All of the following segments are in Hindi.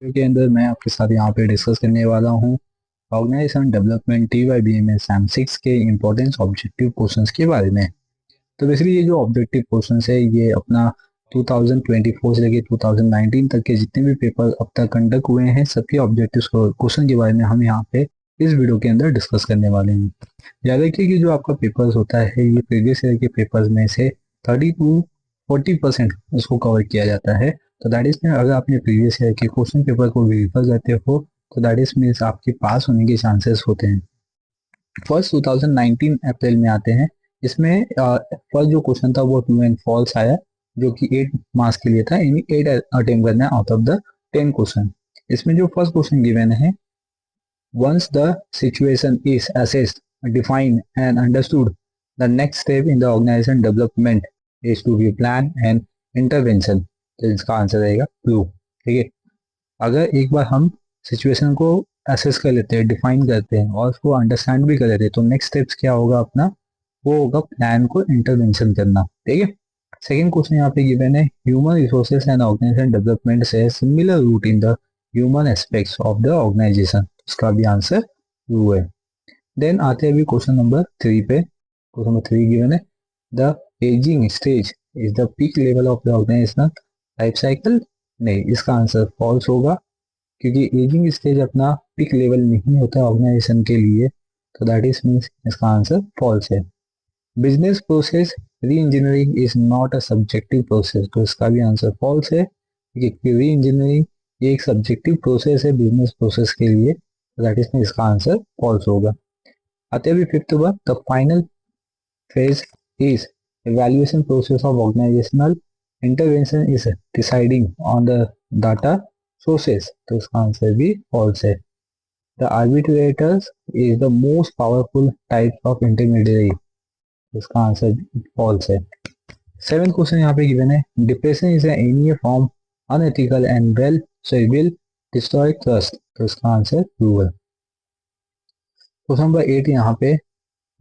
के अंदर मैं आपके साथ यहाँ पे डिस्कस करने वाला हूँ ऑर्गेनाइजेशन डेवलपमेंट TYBMS SAM6 के इम्पोर्टेंस ऑब्जेक्टिव क्वेश्चंस के बारे में। तो बेसिकली ये जो ऑब्जेक्टिव क्वेश्चंस है ये अपना 2024 से लेकर 2019 तक के जितने भी पेपर अब तक कंडक्ट हुए हैं सबके ऑब्जेक्टिव क्वेश्चन के बारे में हम यहाँ पे इस वीडियो के अंदर डिस्कस करने वाले हैं। याद रखिए कि जो आपका पेपर्स होता है ये प्रीवियस ईयर के पेपर्स में से 30 to 40% उसको कवर किया जाता है। तो दैट इज अगर आपने प्रीवियस ईयर के क्वेश्चन पेपर को वेरीफाई करते हो तो दैट इज मीन्स आपके पास होने के चांसेस होते हैं। फर्स्ट 2019 अप्रैल में आते हैं। इसमें फर्स्ट जो क्वेश्चन था वो ट्रू एंड फॉल्स आया जो कि 8 मार्क्स के लिए था, यानी 8 अटेम्प्ट करना है आउट ऑफ द 10 क्वेश्चन। इसमें जो फर्स्ट क्वेश्चन गिवन है, once the situation is assessed, defined and understood, the next step in the organization development is to be plan and intervention। तो इसका आंसर रहेगा प्रूव। ठीक है, अगर एक बार हम सिचुएशन को असेस कर लेते हैं, डिफाइन करते हैं और उसको अंडरस्टैंड भी कर लेते हैं तो नेक्स्ट स्टेप्स क्या होगा अपना, वो होगा प्लान को इंटरवेंशन करना। ठीक है, सेकेंड क्वेश्चन यहाँ पे गिवन है, human resources and organisation development से similar root in the human aspects of the organisation. इसका भी आंसर ट्रू है। देन आते हैं अभी क्वेश्चन नंबर 3 पे। क्वेश्चन नंबर 3 गिवन है, the ageing stage is the peak level of the organisational life cycle. नहीं, इसका आंसर फॉल्स होगा क्योंकि एजिंग स्टेज अपना पीक लेवल नहीं होता ऑर्गेनाइजेशन के लिए। तो दैट इज मीन्स इसका आंसर फॉल्स है। Business process reengineering is not a subjective process. तो इसका भी आंसर फॉल्स है क्योंकि री इंजीनियरिंग ये एक सब्जेक्टिव प्रोसेस है बिजनेस प्रोसेस के लिए। तो दैट इज मीन्स इसका आंसर फॉल्स होगा। आते हैं अभी fifth bar, the final phase is evaluation process of organizational intervention is deciding on the data sources। तो इसका आंसर भी false है। The arbitrators is the most powerful type of intermediary। तो इसका आंसर भी false है। सेवेंथ क्वेश्चन यहाँ पे गिवन है, depression is any form unethical and well so will destroy trust. तो इसका आंसर ट्रू है। क्वेश्चन नंबर 8 यहाँ पे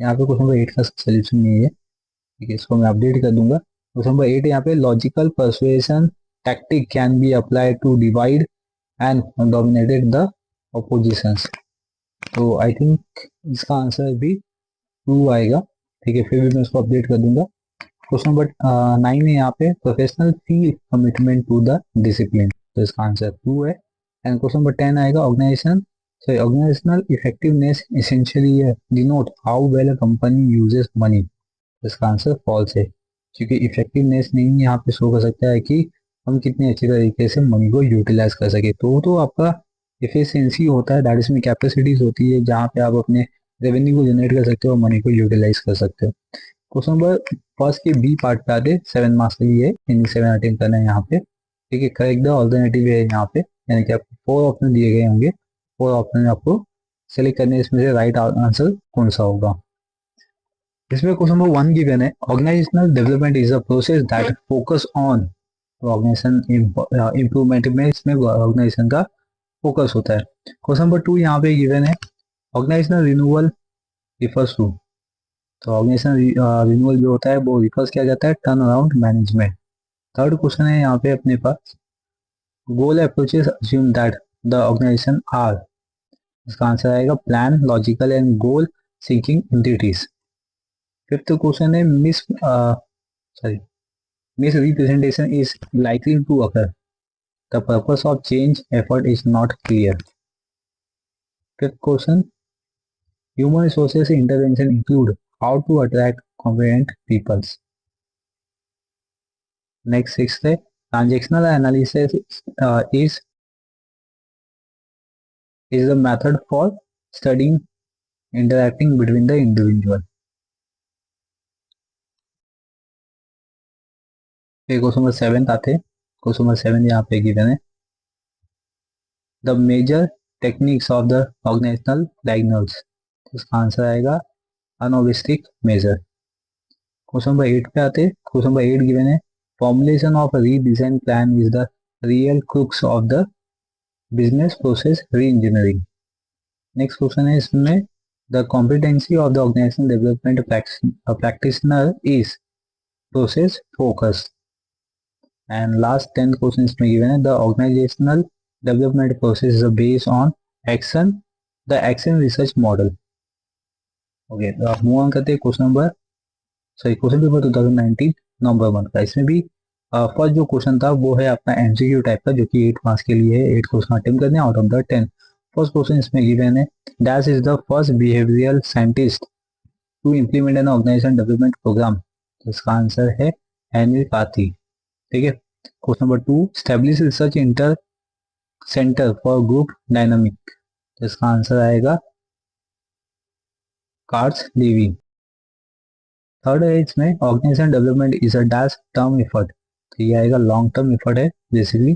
क्वेश्चन नंबर 8 का सोल्यूशन नहीं है, ठीक है, इसको मैं अपडेट कर दूंगा। क्वेश्चन नंबर 8 यहाँ पे, logical persuasion tactic can be applied to divide and dominated the oppositions. तो आई थिंक इसका आंसर भी ट्रू आएगा। ठीक है, फिर भी मैं इसको अपडेट कर दूंगा। क्वेश्चन नंबर 9 है यहाँ पे, professional feel commitment to the discipline. तो इसका आंसर ट्रू है। एंड क्वेश्चन नंबर 10 आएगा, organisational effectiveness essentially denote how well a company uses money. इसका आंसर फॉल्स है क्योंकि इफेक्टिवनेस नहीं यहाँ पे शो कर सकता है कि हम कितने अच्छी तरीके से मनी को यूटिलाइज कर सके। तो आपका एफिशिएंसी होता है, दैट इसमें कैपेसिटीज होती है जहाँ पे आप अपने रेवेन्यू को जनरेट कर सकते हो और मनी को यूटिलाइज कर सकते हो। क्वेश्चन नंबर फर्स्ट के बी पार्ट पे आते 7 मार्क्स के लिए, इन 7 अटेम्प्ट करना है यहाँ पे। ठीक है, करेक्ट द ऑल्टरनेटिव है यहाँ पे, यानी कि आपको 4 ऑप्शन दिए गए होंगे, 4 ऑप्शन में आपको सेलेक्ट करने इसमें से राइट आंसर कौन सा होगा। इसमें क्वेश्चन नंबर 1 गिवन है, organisational development is a process that focus on. Organisation improvement में इसमें ऑर्गेनाइजेशन का फोकस होता है। क्वेश्चन नंबर 2 यहाँ पे गिवन है, ऑर्गेनाइजेशनल रिन्यूअल रिफर्स टू। तो ऑर्गेनाइजेशन रिन्यूअल जो होता है वो रिफर्स किया जाता है turn around management. Third question है यहाँ पे अपने पास, goal approaches assume that the organisation are. इसका आंसर आएगा plan, logical and goal seeking entities. Fifth question है, misrepresentation is likely to occur. The purpose of change effort is not clear. Fifth question, human resources intervention include how to attract competent peoples. Next, sixth है, transactional analysis is the method for studying interacting between the individual. फिर क्वेश्चन नंबर 7 आते हैं। क्वेश्चन नंबर 7 यहाँ पे गिवन है, the major techniques of the organisational diagnosis. इसका आंसर आएगा अनोविस्टिक मेजर। क्वेश्चन नंबर 8 पे आते हैं। क्वेश्चन नंबर 8 गिवन है, formulation of redesign plan is the real crux of the business process reengineering. Next question है इसमें, the competency of the organisation development practitioner is process focus. And last 10th question इसमें गिवन है, the organisational development process is based on the action research model. Okay, तो आप मूव ऑन करते हैं क्वेश्चन पेपर 2019 नवंबर मंथ का। इसमें भी फर्स्ट जो क्वेश्चन था वो है अपना एमसीक्यू टाइप का, जो कि 8 मार्क्स के लिए है। 8 क्वेश्चन अटेम्प्ट करने out of the 10। First question इसमें गिवन है, dash is the first behavioural scientist to implement an organisation development programme. तो इसका आंसर है हेनरी कार्थी। ठीक है। Question number 2, establish research inter centre for group dynamic. तो इसका आंसर आएगा कार्स लेवी। थर्ड है इसमें, organisation development is a dash term effort. तो ये आएगा लॉन्ग टर्म एफर्ट है बेसिकली।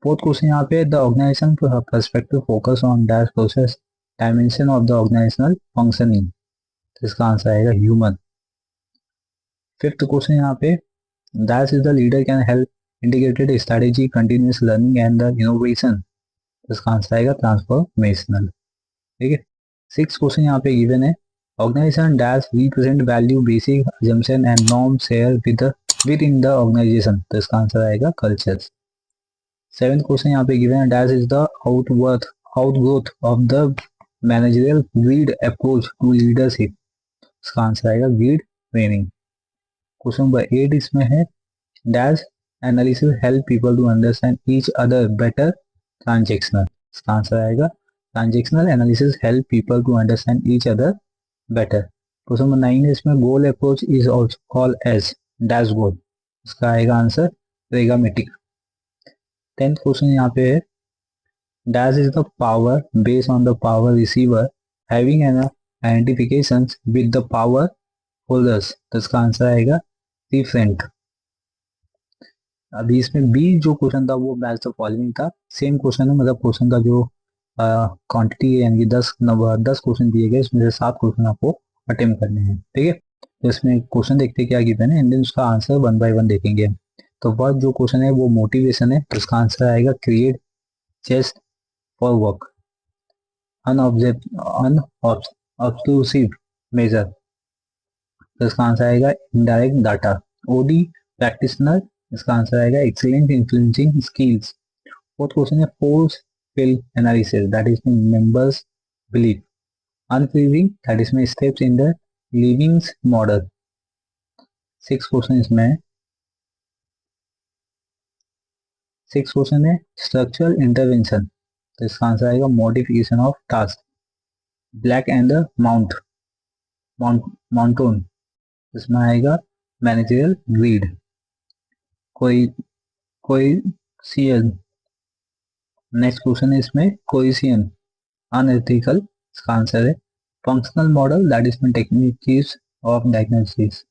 फोर्थ क्वेश्चन यहाँ पे, the organisation perspective focus on dash process dimension of the organisational functioning. तो इसका आंसर आएगा ह्यूमन। फिफ्थ क्वेश्चन यहाँ पे, dash is the leader can help integrated strategy continuous learning and the innovation. तो इसका आंसर आएगा ट्रांसफॉर्मेशनल। ठीक है। सिक्स क्वेश्चन यहाँ पे गिवन है, organisation dash represent value basic assumption and norm share within the organisation. तो इसका आंसर आएगा कल्चर। सेवेंथ क्वेश्चन यहाँ पे गिवन है, dash is the outgrowth of the managerial grid approach to leadership. इसका आंसर आएगा ग्रीड ट्रेनिंग। क्वेश्चन नंबर 8 इसमें है, dash analysis help people to understand each other better transactional. इसका आंसर आएगा transactional analysis help people to understand each other better. Question number 9 है इसमें, goal approach is also called as dash goal. इसका आएगा आंसर प्रेगामेटिक। 10th क्वेश्चन यहाँ पे है, dash is the power based on the power receiver having an identification with the power holders. तो इसका आंसर आएगा डिफरेंट। अभी इसमें बी जो क्वेश्चन था वो मैच द फॉलोइंग था। सेम क्वेश्चन है, मतलब क्वेश्चन का जो क्वांटिटी है, यानी कि 10 क्वेश्चन दिए गए, इसमें से 7 क्वेश्चन आपको अटेम्प्ट करने हैं। ठीक है। तो इसमें क्वेश्चन देखते हैं क्या गिवन है, एंड देन उसका आंसर 1 बाय 1 देखेंगे। तो फर्स्ट जो क्वेश्चन है वो मोटिवेशन है। तो इसका आंसर आएगा create chest for work unobtrusive measure. तो इसका आंसर आएगा इनडायरेक्ट डाटा। OD practitioner. इसका आंसर आएगा excellent influencing skills. Fourth question है, force field analysis, that is members belief. Unfreezing, that is में steps in the Lewin's model. Six question है स्ट्रक्चरल इंटरवेंशन। तो इसका आंसर आएगा modification of task. Blake and the Mouton. इसमें आएगा मैनेजरियल ग्रीड। कोई कोई नेक्स्ट क्वेश्चन है इसमें, कोइसियन अनएथिकल। इसका आंसर है फंक्शनल मॉडल, दैट इज में techniques of diagnosis.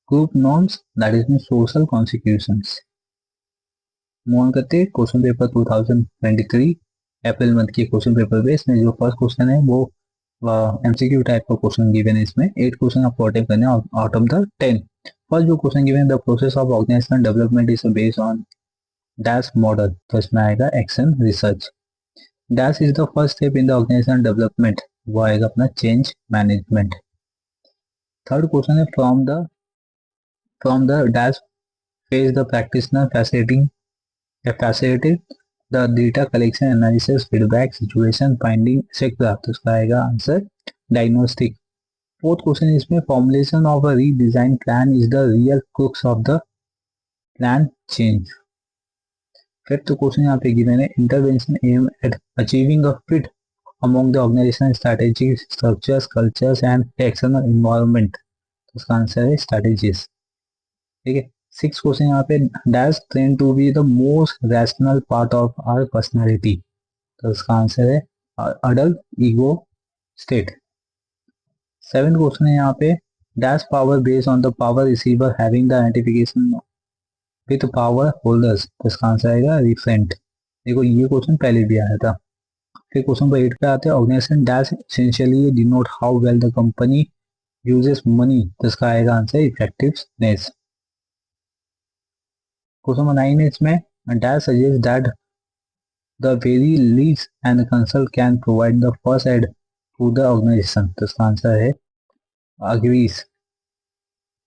Group norms, that is में सोशल कॉन्सिक्यूशंस। मूव ऑन करते हैं क्वेश्चन पेपर 2023 अप्रैल मंथ के क्वेश्चन पेपर पे। इसमें जो फर्स्ट क्वेश्चन है वो एमसीक्यू टाइप का क्वेश्चन गिवन है। इसमें 8 क्वेश्चन आपको अटेम्प्ट करने आउट ऑफ द 10। फर्स्ट जो क्वेश्चन गिवन है, the process of organisational development is based on dash model. तो इसमें आएगा action research. Dash is the first step in the organisational development, वो आएगा अपना चेंज मैनेजमेंट। थर्ड क्वेश्चन है, from the dash phase the practitioner facilitate the data collection analysis feedback situation finding etcetera. तो इसका आएगा आंसर डायग्नोस्टिक। फोर्थ क्वेश्चन इसमें, formulation of a redesign plan is the real crux of the plan change. Fifth question यहाँ पे गिवन है, intervention M eight achieving a fit among the organisation strategy structures cultures and external environment. तो इसका आंसर है स्ट्रैटेजीज। ठीक है। सिक्स क्वेश्चन यहाँ पे, dash train to be the most rational part of our personality. तो इसका आंसर है adult ego state. Seventh question है यहाँ पे, dash power based on the power receiver having the identification with power holders. तो इसका आंसर आएगा रिफरेंट। देखो ये क्वेश्चन पहले भी आया था। फिर क्वेश्चन नंबर 8 पे आते हैं, organisation dash essentially denote how well the company uses money. तो इसका आएगा आंसर इफेक्टिवनेस। क्वेश्चन नंबर 9 है इसमें, dash suggest that the very least and council can provide the first aid to the organization। तो इसका आंसर है agrees।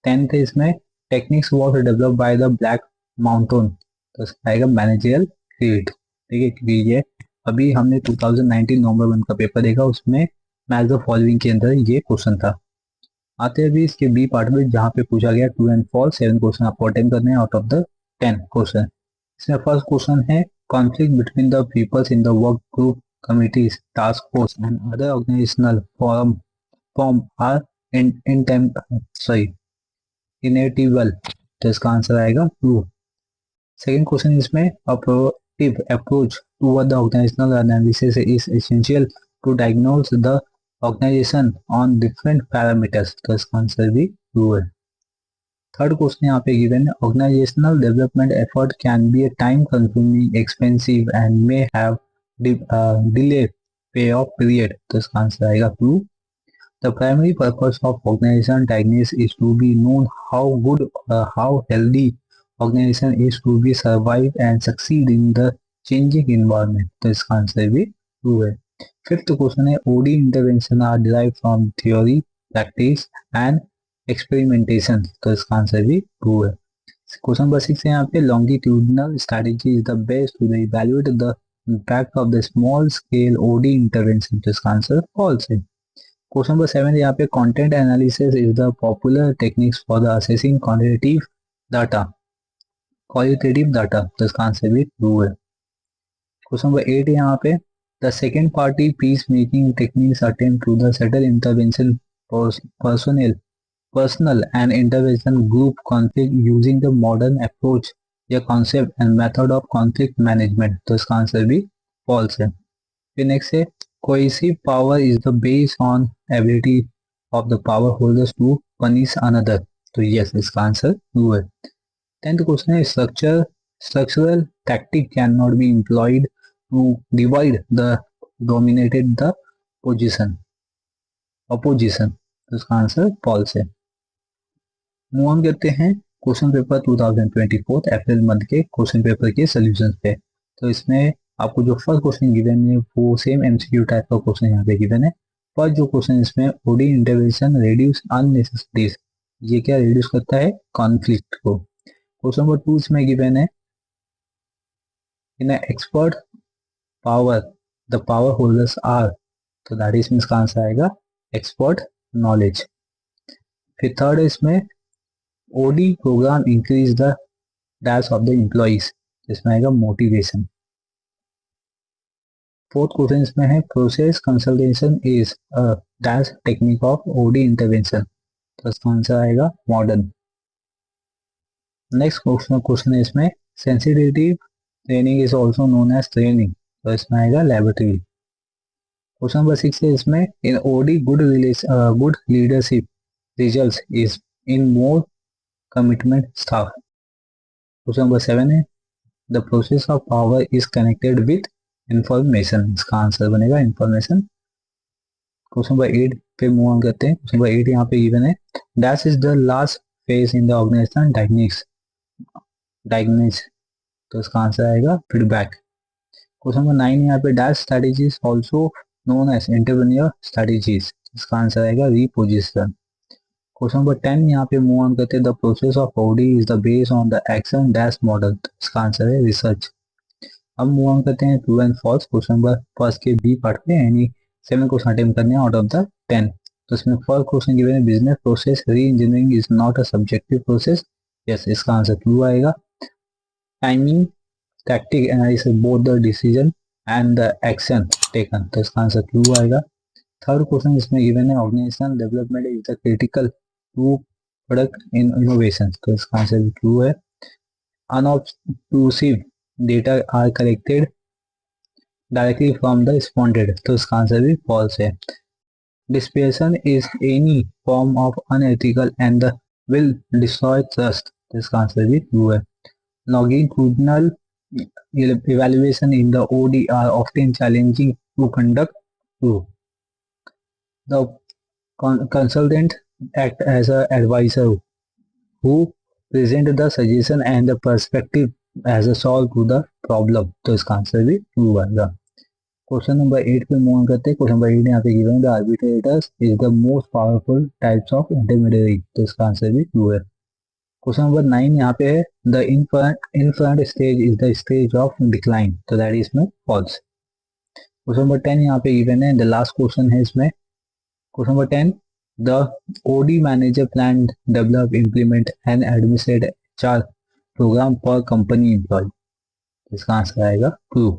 10th है इसमें, techniques was developed by the black mountain। तो इसका आएगा मैनेजरियल क्रिएट। ठीक है, क्योंकि ये अभी हमने 2019 नवंबर 1 का पेपर देखा, उसमें मैच द फॉलोइंग के अंदर ये क्वेश्चन था। आते हैं अभी इसके बी पार्ट में, जहाँ पे पूछा गया ट्रू एंड फॉल्स 7 क्वेश्चन आपको अटेम्प्ट करने हैं आउट ऑफ द 10 क्वेश्चन। इसमें फर्स्ट क्वेश्चन है conflict between the peoples in the work group committees task force and other organisational form are in sorry inevitable, तो इसका आंसर आएगा ट्रू। सेकेंड क्वेश्चन इसमें a proactive approach toward the organizational analysis is essential to diagnose the organization on different parameters, तो इसका आंसर भी ट्रू है। थर्ड क्वेश्चन यहाँ पे गिवन है organisational development effort can be a time consuming expensive and may have delay pay off period, तो इसका आंसर आएगा true. The primary purpose of organization diagnosis is to be known how good, how healthy organization is to be survive and succeed in the changing environment, तो इसका आंसर भी ट्रू है। फिफ्थ क्वेश्चन है OD intervention are derive from theory practice and experimentation, तो इसका आंसर भी ट्रू है। क्वेश्चन नंबर 6 है यहाँ पे longitudinal strategy is the best to evaluate the impact of the small scale OD intervention, तो इसका आंसर फॉल्स है। क्वेश्चन नंबर 7 यहाँ पे content analysis is the popular techniques for the assessing qualitative data, तो इसका आंसर भी ट्रू है। क्वेश्चन नंबर 8 यहाँ पे the second party peace making techniques attempt to the settle intervention personal and intervention group conflict using the modern approach या concept and method of conflict management, तो इसका आंसर भी फॉल्स है। फिर नेक्स्ट है coercive power is the based on ability of the power holders to punish another, तो यस इसका आंसर ट्रू है। 10th क्वेश्चन है structural tactic can not be employed to divide the dominated the opposition, तो इसका आंसर फॉल्स है। मूव ऑन करते हैं क्वेश्चन पेपर 2024 अप्रैल मंथ के क्वेश्चन पेपर के सोल्यूशन पे। तो इसमें आपको जो फर्स्ट क्वेश्चन गिवन है वो सेम एमसीक्यू टाइप का क्वेश्चन यहाँ पे गिवन है। फर्स्ट जो क्वेश्चन इसमें ओडी इंटरवेंशन रिड्यूस अननेसेसरीज, ये क्या रिड्यूस करता है कॉन्फ्लिक्ट को। क्वेश्चन नंबर 2 इसमें गिवन है in expert power the power holders are, तो दैट इज मींस का आंसर आएगा एक्सपर्ट नॉलेज। फिर थर्ड इसमें OD programme increase the dash of the employees, इसमें आएगा मोटिवेशन। फोर्थ क्वेश्चन इसमें है process consultation is a dash technique of OD intervention, तो इसका आंसर आएगा मॉडर्न। नेक्स्ट क्वेश्चन है इसमें sensitive training is also known as training, तो इसमें आएगा लेबोरेटरी। क्वेश्चन नंबर 6 है इसमें in OD good leadership results is in more commitment staff. Question number 7 है the process of power is connected with information, इसका आंसर बनेगा इंफॉर्मेशन। क्वेश्चन नंबर 8 पे मूव ऑन करते हैं। क्वेश्चन नंबर 8 यहाँ पे गिवन है dash is the last phase in the organisation diagnosis, तो इसका आंसर आएगा फीडबैक। क्वेश्चन नंबर 9 यहाँ पे dash strategies also known as entrepreneur strategies, इसका आंसर आएगा रीपोजिशन। क्वेश्चन नंबर 10 यहाँ पे मूव ऑन करते हैं the process of OD is the based on the action dash model, इसका आंसर है रिसर्च। अब मूव ऑन करते हैं true and false question number first के बी पार्ट में, यानी 7 क्वेश्चन अटेम्प्ट करने हैं आउट ऑफ द 10। तो इसमें फर्स्ट क्वेश्चन गिवन है business process reengineering is not a subjective process, yes इसका आंसर ट्रू आएगा। Timing tactic analysis both the decision and the action taken, तो इसका आंसर ट्रू आएगा। थर्ड क्वेश्चन इसमें गिवन है organisational development is the critical to product in innovation, तो इसका आंसर भी ट्रू है। Unobtrusive data are collected directly from the responded, तो इसका आंसर भी फॉल्स है। Dissipation is any form of unethical and will destroy trust, तो इसका आंसर भी ट्रू है। Longitudinal evaluation in the OD are often challenging to conduct. True. The consultant act as an advisor who present the suggestion and the perspective as a solve to the problem, तो इसका आंसर भी ट्रू आएगा। क्वेश्चन नंबर 8 पे मूव करते हैं। क्वेश्चन नंबर 8 यहाँ पे given the arbitrators is the most powerful types of intermediary, तो इसका आंसर भी ट्रू है। क्वेश्चन नंबर 9 यहाँ पे है the infant stage is the stage of decline, तो दैट इज इसमें फॉल्स। क्वेश्चन नंबर 10 यहाँ पे गिवन है, द लास्ट क्वेश्चन है इसमें। Question number 10, the OD manager plan develop implement and administrate HR programme for company employ, इसका आंसर आएगा ट्रू।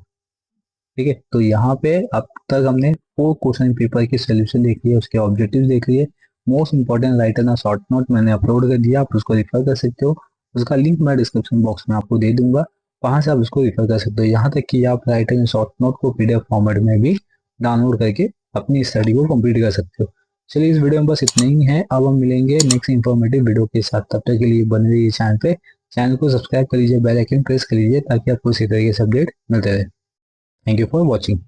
ठीक है, तो यहाँ पे अब तक हमने 4 क्वेश्चन पेपर के सोल्यूशन देख लिए, उसके ऑब्जेक्टिव देख लिए। मोस्ट इंपॉर्टेंट राइटर ना शॉर्ट नोट मैंने अपलोड कर दिया, आप उसको रिफर कर सकते हो। उसका लिंक मैं डिस्क्रिप्शन बॉक्स में आपको दे दूंगा, वहां से आप उसको रिफर कर सकते हो। यहाँ तक कि आप राइटर एंड शॉर्ट नोट को पीडीएफ फॉर्मेट में भी डाउनलोड करके अपनी स्टडी को कंप्लीट कर सकते हो। चलिए, इस वीडियो में बस इतना ही है। अब हम मिलेंगे नेक्स्ट इंफॉर्मेटिव वीडियो के साथ, तब तक के लिए बने रहिए चैनल पे। चैनल को सब्सक्राइब कर लीजिए, बेल आइकन प्रेस कर लीजिए ताकि आपको इसी तरीके से अपडेट मिलते रहे। Thank you for watching.